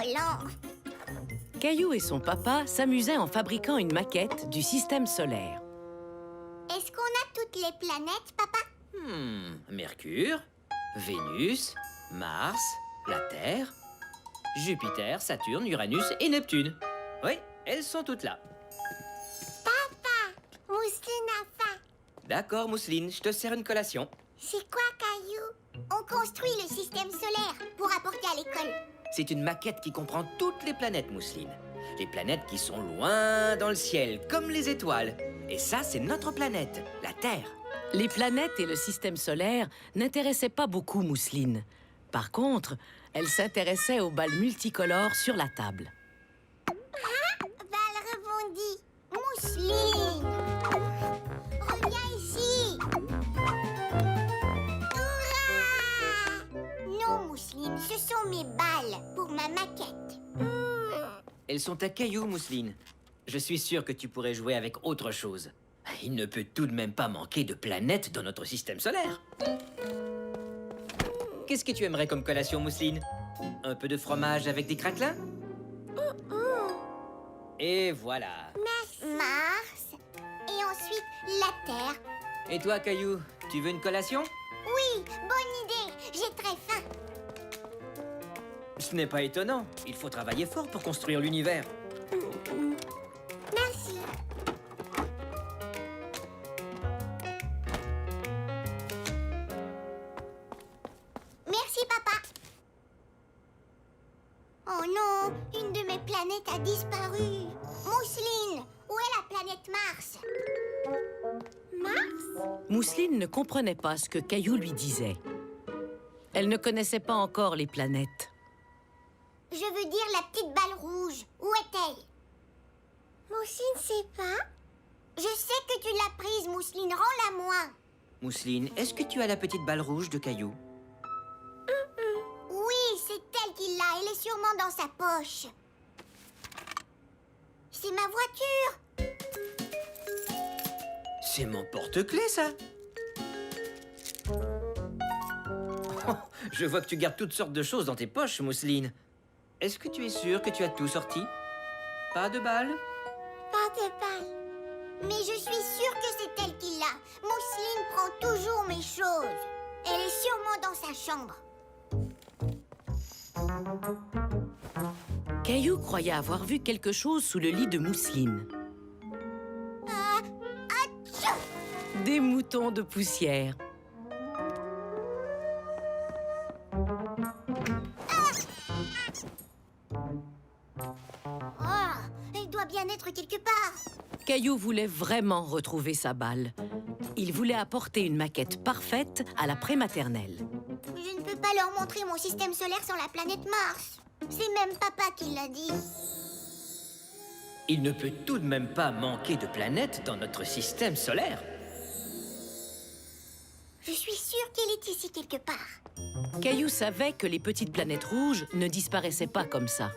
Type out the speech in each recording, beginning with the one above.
collant. Caillou et son papa s'amusaient en fabriquant une maquette du système solaire. Est-ce qu'on a toutes les planètes, papa? Mercure, Vénus, Mars, la Terre, Jupiter, Saturne, Uranus et Neptune. Oui, elles sont toutes là. Papa, Mousseline a faim. D'accord, Mousseline, je te sers une collation. C'est quoi, Caillou? On construit le système solaire pour apporter à l'école. C'est une maquette qui comprend toutes les planètes, Mousseline. Les planètes qui sont loin dans le ciel, comme les étoiles. Et ça, c'est notre planète, la Terre. Les planètes et le système solaire n'intéressaient pas beaucoup Mousseline. Par contre, elle s'intéressait aux balles multicolores sur la table. Balle rebondie. Mousseline, reviens ici. Hurrah! Non, Mousseline, ce sont mes balles pour ma maquette. Elles sont à cailloux, Mousseline. Je suis sûr que tu pourrais jouer avec autre chose. Il ne peut tout de même pas manquer de planètes dans notre système solaire. Qu'est-ce que tu aimerais comme collation, Mousseline? Un peu de fromage avec des craquelins? Et voilà. Mars. Et ensuite, la Terre. Et toi, Caillou, tu veux une collation? Oui, bonne idée. J'ai très faim. Ce n'est pas étonnant. Il faut travailler fort pour construire l'univers. Merci. Merci, papa. Oh non, une de mes planètes a disparu. Mousseline, où est la planète Mars? Mars? Mousseline ne comprenait pas ce que Caillou lui disait. Elle ne connaissait pas encore les planètes. Je veux dire la petite balle rouge. Où est-elle? Mousseline sait pas. Je sais que tu l'as prise, Mousseline. Rends-la-moi. Mousseline, est-ce que tu as la petite balle rouge de Caillou? Oui, c'est elle qui l'a. Elle est sûrement dans sa poche. C'est ma voiture. C'est mon porte-clés, ça. Oh, je vois que tu gardes toutes sortes de choses dans tes poches, Mousseline. Est-ce que tu es sûre que tu as tout sorti? Pas de balles? Pas de balle. Mais je suis sûre que c'est elle qui l'a. Mousseline prend toujours mes choses. Elle est sûrement dans sa chambre. Caillou croyait avoir vu quelque chose sous le lit de Mousseline. Atchou! Des moutons de poussière. Oh, elle doit bien être quelque part. Caillou voulait vraiment retrouver sa balle. Il voulait apporter une maquette parfaite à la prématernelle. Je ne peux pas leur montrer mon système solaire sans la planète Mars. C'est même papa qui l'a dit. Il ne peut tout de même pas manquer de planètes dans notre système solaire. Je suis sûre qu'elle est ici quelque part. Caillou savait que les petites planètes rouges ne disparaissaient pas comme ça.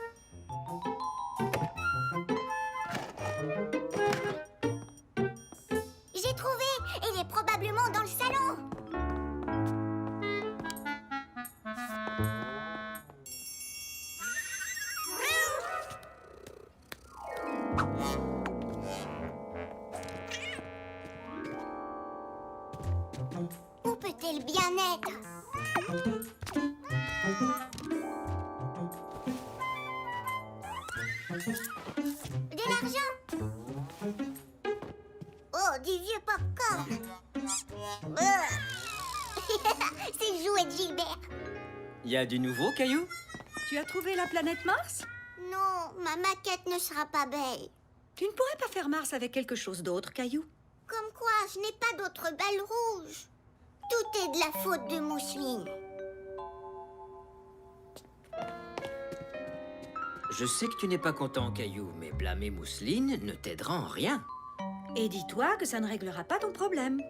J'ai trouvé. Elle est probablement dans le salon. Où peut-elle bien être? De l'argent? Oh, du vieux popcorn. C'est le jouet de Gilbert. Y a du nouveau, Caillou? Tu as trouvé la planète Mars? Non, ma maquette ne sera pas belle. Tu ne pourrais pas faire Mars avec quelque chose d'autre, Caillou? Comme quoi, je n'ai pas d'autre balle rouge. Tout est de la faute de Mousseline. Je sais que tu n'es pas content, Caillou, mais blâmer Mousseline ne t'aidera en rien. Et dis-toi que ça ne réglera pas ton problème.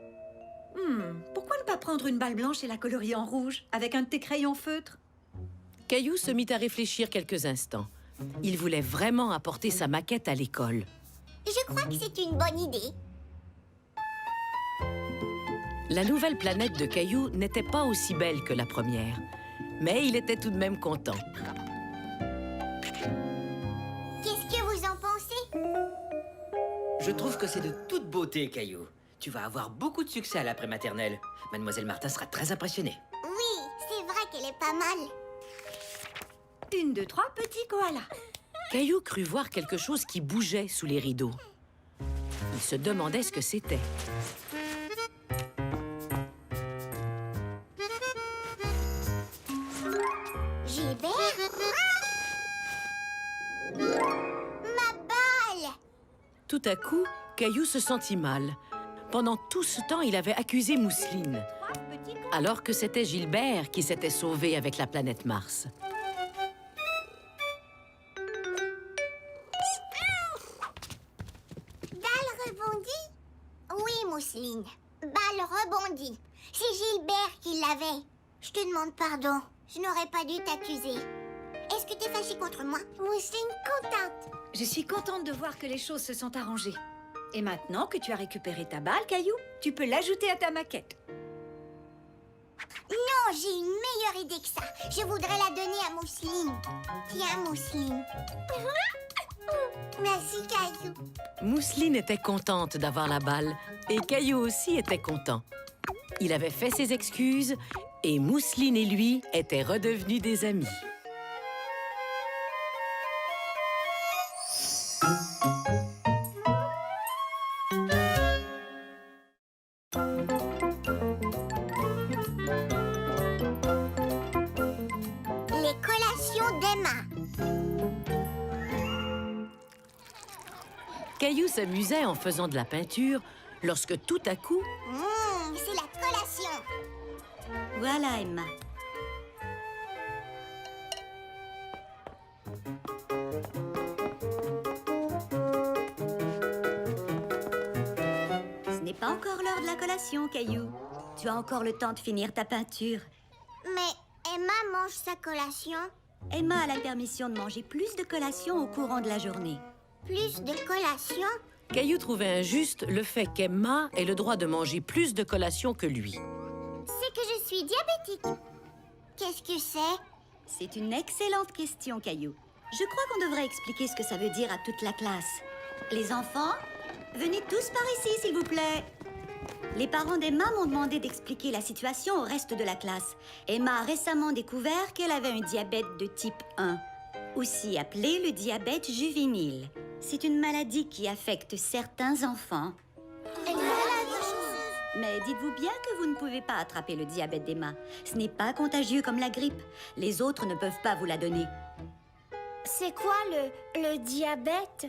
Pourquoi ne pas prendre une balle blanche et la colorier en rouge avec un de tes crayons feutres? Caillou se mit à réfléchir quelques instants. Il voulait vraiment apporter sa maquette à l'école. Je crois que c'est une bonne idée. La nouvelle planète de Caillou n'était pas aussi belle que la première, mais il était tout de même content. Je trouve que c'est de toute beauté, Caillou. Tu vas avoir beaucoup de succès à l'après-maternelle. Mademoiselle Martin sera très impressionnée. Oui, c'est vrai qu'elle est pas mal. 1, 2, 3, petit koala. Caillou crut voir quelque chose qui bougeait sous les rideaux. Il se demandait ce que c'était. Gilbert? Ma balle! Tout à coup, Caillou se sentit mal. Pendant tout ce temps, il avait accusé Mousseline, 3, petit koala. alors que c'était Gilbert qui s'était sauvé avec la planète Mars. Balle rebondie? Oui, Mousseline. Balle rebondie. C'est Gilbert qui l'avait. Je te demande pardon. Je n'aurais pas dû t'accuser. Est-ce que t'es fâchée contre moi? Mousseline contente. Je suis contente de voir que les choses se sont arrangées. Et maintenant que tu as récupéré ta balle, Caillou, tu peux l'ajouter à ta maquette. Non, j'ai une meilleure idée que ça. Je voudrais la donner à Mousseline. Tiens, Mousseline. Merci, Caillou. Mousseline était contente d'avoir la balle et Caillou aussi était content. Il avait fait ses excuses et Mousseline et lui étaient redevenus des amis. Les collations d'Emma. Caillou s'amusait en faisant de la peinture lorsque tout à coup, C'est la collation. Voilà, Emma. Ce n'est pas encore l'heure de la collation, Caillou. Tu as encore le temps de finir ta peinture. Mais Emma mange sa collation. Emma a la permission de manger plus de collations au courant de la journée. Plus de collations? Caillou trouvait injuste le fait qu'Emma ait le droit de manger plus de collations que lui. C'est que je suis diabétique. Qu'est-ce que c'est? C'est une excellente question, Caillou. Je crois qu'on devrait expliquer ce que ça veut dire à toute la classe. Les enfants, venez tous par ici, s'il vous plaît. Les parents d'Emma m'ont demandé d'expliquer la situation au reste de la classe. Emma a récemment découvert qu'elle avait un diabète de type 1, aussi appelé le diabète juvénile. C'est une maladie qui affecte certains enfants. Mais dites-vous bien que vous ne pouvez pas attraper le diabète d'Emma. Ce n'est pas contagieux comme la grippe. Les autres ne peuvent pas vous la donner. C'est quoi le diabète?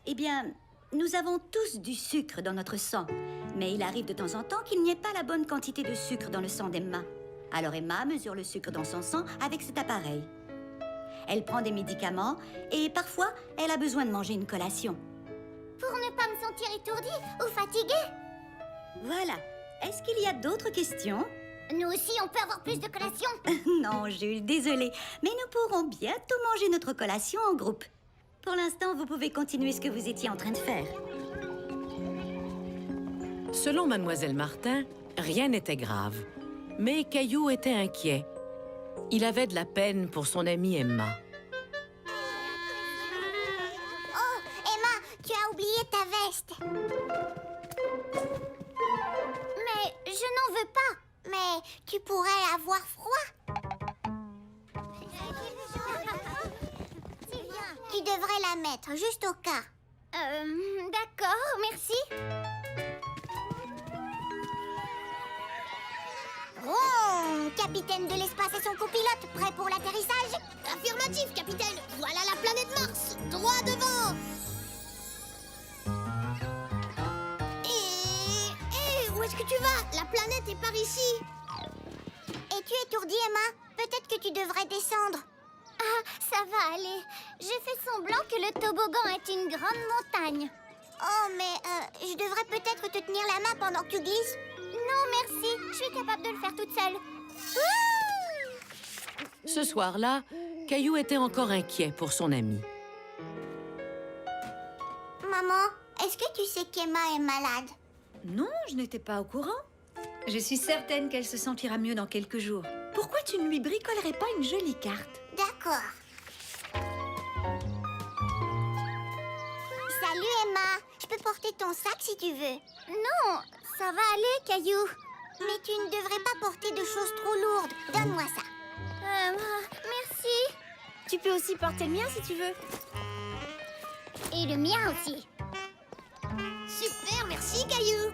Eh bien, nous avons tous du sucre dans notre sang. Mais il arrive de temps en temps qu'il n'y ait pas la bonne quantité de sucre dans le sang d'Emma. Alors Emma mesure le sucre dans son sang avec cet appareil. Elle prend des médicaments et parfois, elle a besoin de manger une collation. Pour ne pas me sentir étourdie ou fatiguée? Voilà. Est-ce qu'il y a d'autres questions? Nous aussi, on peut avoir plus de collations? Non, Jules, désolée. Mais nous pourrons bientôt manger notre collation en groupe. Pour l'instant, vous pouvez continuer ce que vous étiez en train de faire. Selon Mademoiselle Martin, rien n'était grave. Mais Caillou était inquiet. Il avait de la peine pour son amie Emma. Oh, Emma, tu as oublié ta veste. Mais je n'en veux pas. Mais tu pourrais avoir froid. Tu devrais la mettre, juste au cas. D'accord, merci. Oh, capitaine de l'espace et son copilote, prêt pour l'atterrissage? Affirmatif, capitaine. Voilà la planète Mars, droit devant. Où est-ce que tu vas? La planète est par ici. Es-tu étourdie, Emma? Peut-être que tu devrais descendre. Ah, ça va aller. J'ai fait semblant que le toboggan est une grande montagne. Oh, mais je devrais peut-être te tenir la main pendant que tu glisses. Non, merci. Je suis capable de le faire toute seule. Ce soir-là, Caillou était encore inquiet pour son ami. Maman, est-ce que tu sais qu'Emma est malade? Non, je n'étais pas au courant. Je suis certaine qu'elle se sentira mieux dans quelques jours. Pourquoi tu ne lui bricolerais pas une jolie carte? D'accord. Salut, Emma. Je peux porter ton sac si tu veux. Non, ça va aller, Caillou. Mais tu ne devrais pas porter de choses trop lourdes. Donne-moi ça. Merci. Tu peux aussi porter le mien si tu veux. Et le mien aussi. Super, merci, Caillou.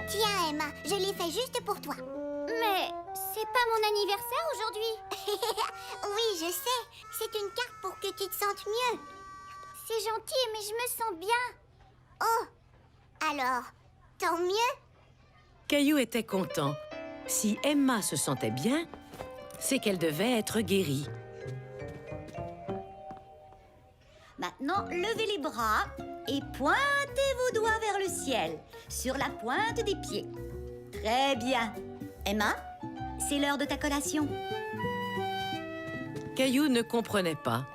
Tiens, Emma, je l'ai fait juste pour toi. Mais c'est pas mon anniversaire aujourd'hui. Oui, je sais. C'est une carte pour que tu te sentes mieux. C'est gentil, mais je me sens bien. Oh, alors, tant mieux. Caillou était content. Si Emma se sentait bien, c'est qu'elle devait être guérie. Maintenant, levez les bras et pointez vos doigts vers le ciel, sur la pointe des pieds. Très bien. Emma, c'est l'heure de ta collation. Caillou ne comprenait pas.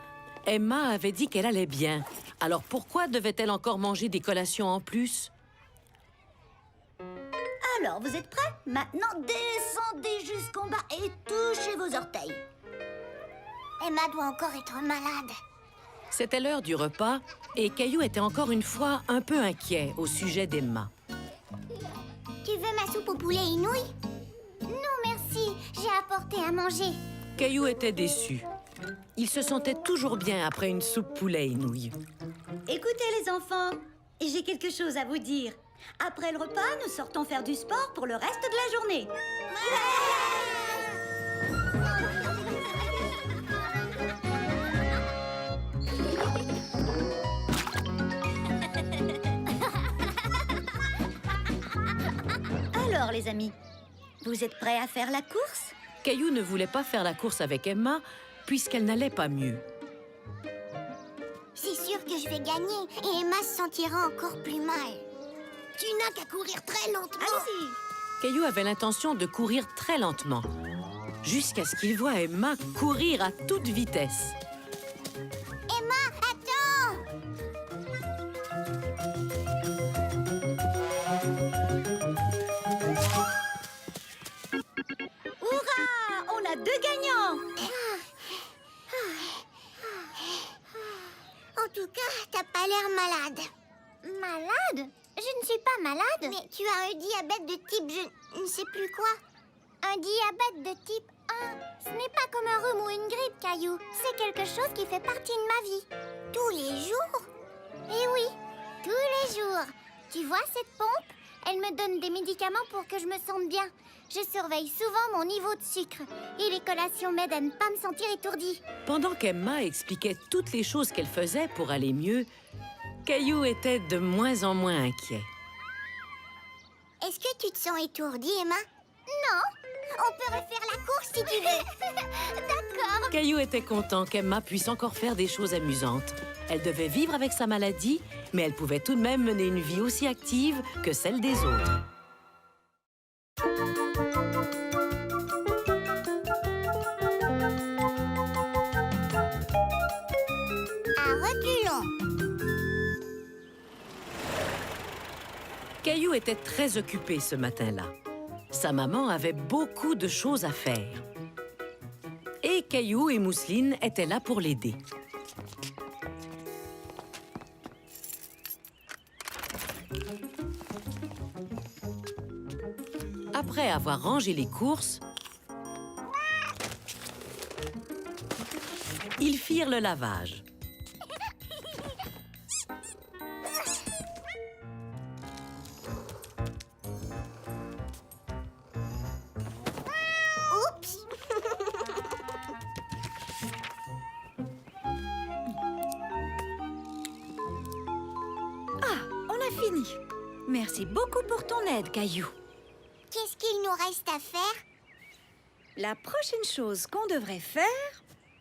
Emma avait dit qu'elle allait bien. Alors pourquoi devait-elle encore manger des collations en plus? Alors, vous êtes prêts? Maintenant, descendez jusqu'en bas et touchez vos orteils. Emma doit encore être malade. C'était l'heure du repas et Caillou était encore une fois un peu inquiet au sujet d'Emma. Tu veux ma soupe au poulet et nouilles? Non, merci. J'ai apporté à manger. Caillou était déçu. Il se sentait toujours bien après une soupe poulet et nouilles. Écoutez les enfants, j'ai quelque chose à vous dire. Après le repas, nous sortons faire du sport pour le reste de la journée. Alors les amis, vous êtes prêts à faire la course? Caillou ne voulait pas faire la course avec Emma puisqu'elle n'allait pas mieux. C'est sûr que je vais gagner et Emma se sentira encore plus mal. Tu n'as qu'à courir très lentement. Allez-y. Caillou avait l'intention de courir très lentement, jusqu'à ce qu'il voie Emma courir à toute vitesse. Emma, attends! Hurrah! On a 2 gagnants! En tout cas, t'as pas l'air malade. Malade? Je ne suis pas malade. Mais tu as un diabète de type je ne sais plus quoi. Un diabète de type 1, ce n'est pas comme un rhume ou une grippe, Caillou. C'est quelque chose qui fait partie de ma vie. Tous les jours? Eh oui, tous les jours. Tu vois cette pompe? Elle me donne des médicaments pour que je me sente bien. Je surveille souvent mon niveau de sucre. Et les collations m'aident à ne pas me sentir étourdie. Pendant qu'Emma expliquait toutes les choses qu'elle faisait pour aller mieux, Caillou était de moins en moins inquiet. Est-ce que tu te sens étourdie, Emma? Non. On peut refaire la course si tu veux. D'accord. Caillou était content qu'Emma puisse encore faire des choses amusantes. Elle devait vivre avec sa maladie, mais elle pouvait tout de même mener une vie aussi active que celle des autres. À reculons. Caillou était très occupé ce matin-là. Sa maman avait beaucoup de choses à faire. Et Caillou et Mousseline étaient là pour l'aider. Après avoir rangé les courses, ils firent le lavage. Oups. On a fini. Merci beaucoup pour ton aide, Caillou. Qu'est-ce qu'il nous reste à faire? La prochaine chose qu'on devrait faire,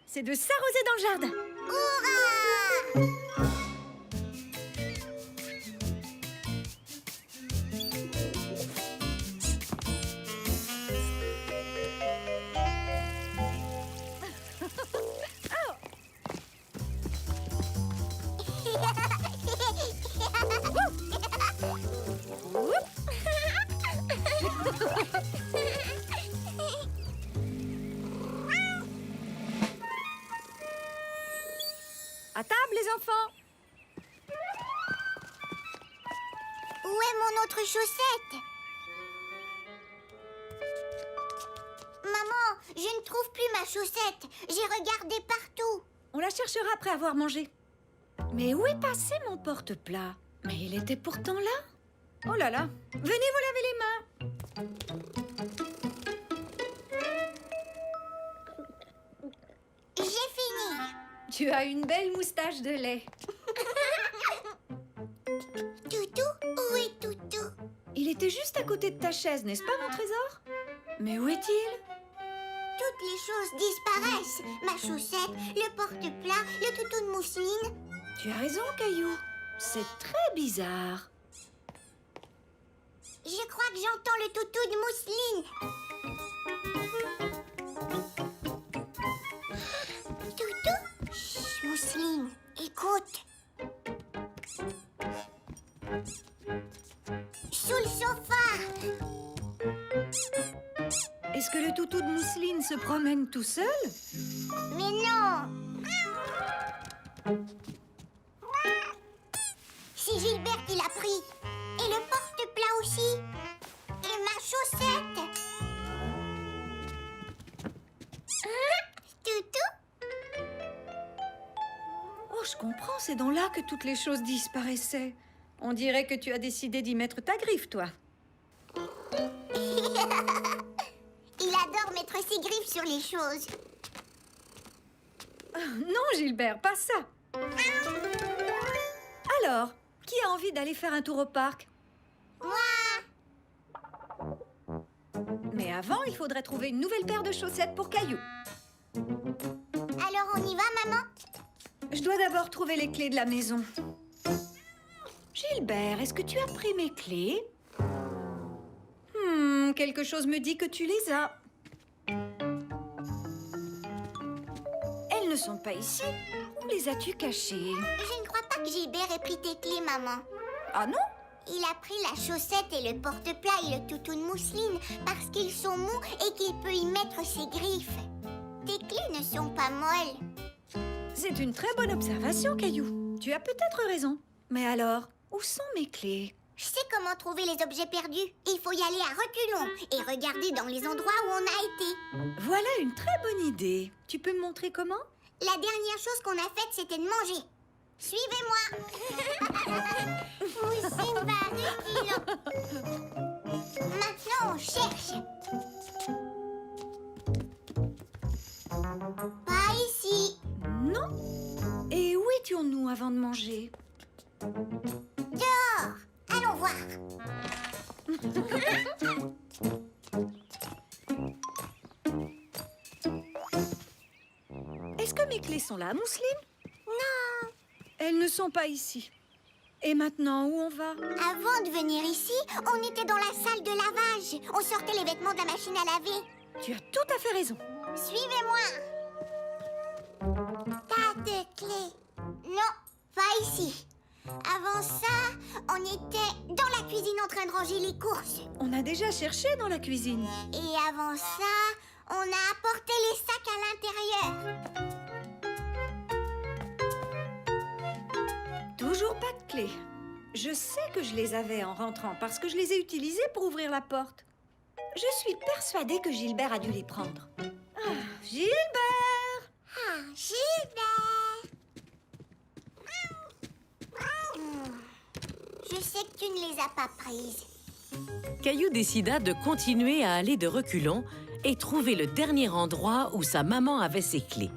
c'est de s'arroser dans le jardin. Hurrah! enfants. Où est mon autre chaussette? Maman, je ne trouve plus ma chaussette. J'ai regardé partout. On la cherchera après avoir mangé. Mais où est passé mon porte-plat? Mais il était pourtant là. Oh là là. Venez vous laver les mains. J'ai fini. Tu as une belle moustache de lait. Toutou, où est Toutou? Il était juste à côté de ta chaise, n'est-ce pas, mon trésor? Mais où est-il? Toutes les choses disparaissent. Ma chaussette, le porte-plat, le toutou de mousseline. Tu as raison, Caillou. C'est très bizarre. Je crois que j'entends le toutou de mousseline. Toutou? Chut, mousseline, écoute. Sous le sofa. Est-ce que le toutou de mousseline se promène tout seul? Mais non. C'est Gilbert qui l'a pris. Et le porte-plat aussi. Et ma chaussette. Toutou? Oh, je comprends, c'est dans là que toutes les choses disparaissaient. On dirait que tu as décidé d'y mettre ta griffe, toi. Il adore mettre ses griffes sur les choses. Non, Gilbert, pas ça. Alors, qui a envie d'aller faire un tour au parc? Moi. Mais avant, il faudrait trouver une nouvelle paire de chaussettes pour Caillou. Alors on y va, maman? Je dois d'abord trouver les clés de la maison. Gilbert, est-ce que tu as pris mes clés? Quelque chose me dit que tu les as. Elles ne sont pas ici. Où les as-tu cachées? Je ne crois pas que Gilbert ait pris tes clés, maman. Ah non? Il a pris la chaussette et le porte-plat et le toutou de mousseline parce qu'ils sont mous et qu'il peut y mettre ses griffes. Tes clés ne sont pas molles. C'est une très bonne observation, Caillou. Tu as peut-être raison. Mais alors, où sont mes clés? Je sais comment trouver les objets perdus. Il faut y aller à reculons et regarder dans les endroits où on a été. Voilà une très bonne idée. Tu peux me montrer comment? La dernière chose qu'on a faite, c'était de manger. Suivez-moi. Moussine va à reculons. Maintenant, on cherche. Pas ici. Non. Et où étions-nous avant de manger? Dehors. Allons voir. Est-ce que mes clés sont là, Mousseline? Non. Elles ne sont pas ici. Et maintenant, où on va? Avant de venir ici, on était dans la salle de lavage. On sortait les vêtements de la machine à laver. Tu as tout à fait raison. Suivez-moi. Pas de clé. Non, pas ici. Avant ça, on était dans la cuisine en train de ranger les courses. On a déjà cherché dans la cuisine. Et avant ça, on a apporté les sacs à l'intérieur. Toujours pas de clés. Je sais que je les avais en rentrant parce que je les ai utilisées pour ouvrir la porte. Je suis persuadée que Gilbert a dû les prendre. Ah, Gilbert! Ah, Gilbert! Je sais que tu ne les as pas prises. Caillou décida de continuer à aller de reculons et trouver le dernier endroit où sa maman avait ses clés.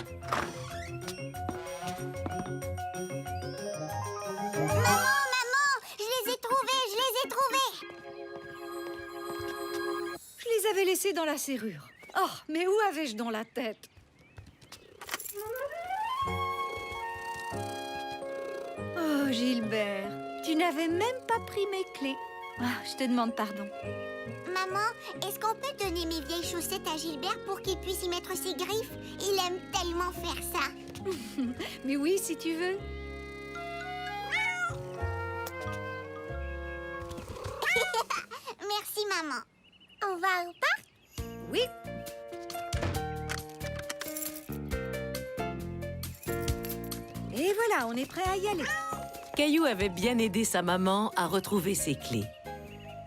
Maman, je les ai trouvées. Je les avais laissés dans la serrure. Oh, mais où avais-je dans la tête? Oh, Gilbert, tu n'avais même pas pris mes clés. Ah, je te demande pardon. Maman, est-ce qu'on peut donner mes vieilles chaussettes à Gilbert pour qu'il puisse y mettre ses griffes? Il aime tellement faire ça. Mais oui, si tu veux. Merci, maman. On va au parc? Oui. Et Voilà, on est prêt à y aller. Caillou avait bien aidé sa maman à retrouver ses clés.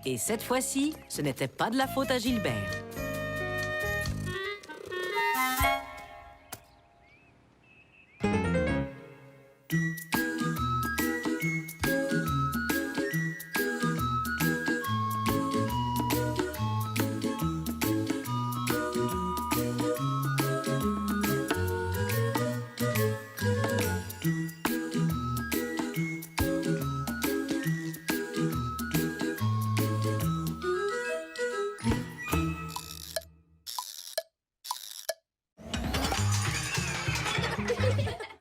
Et cette fois-ci, ce n'était pas de la faute à Gilbert.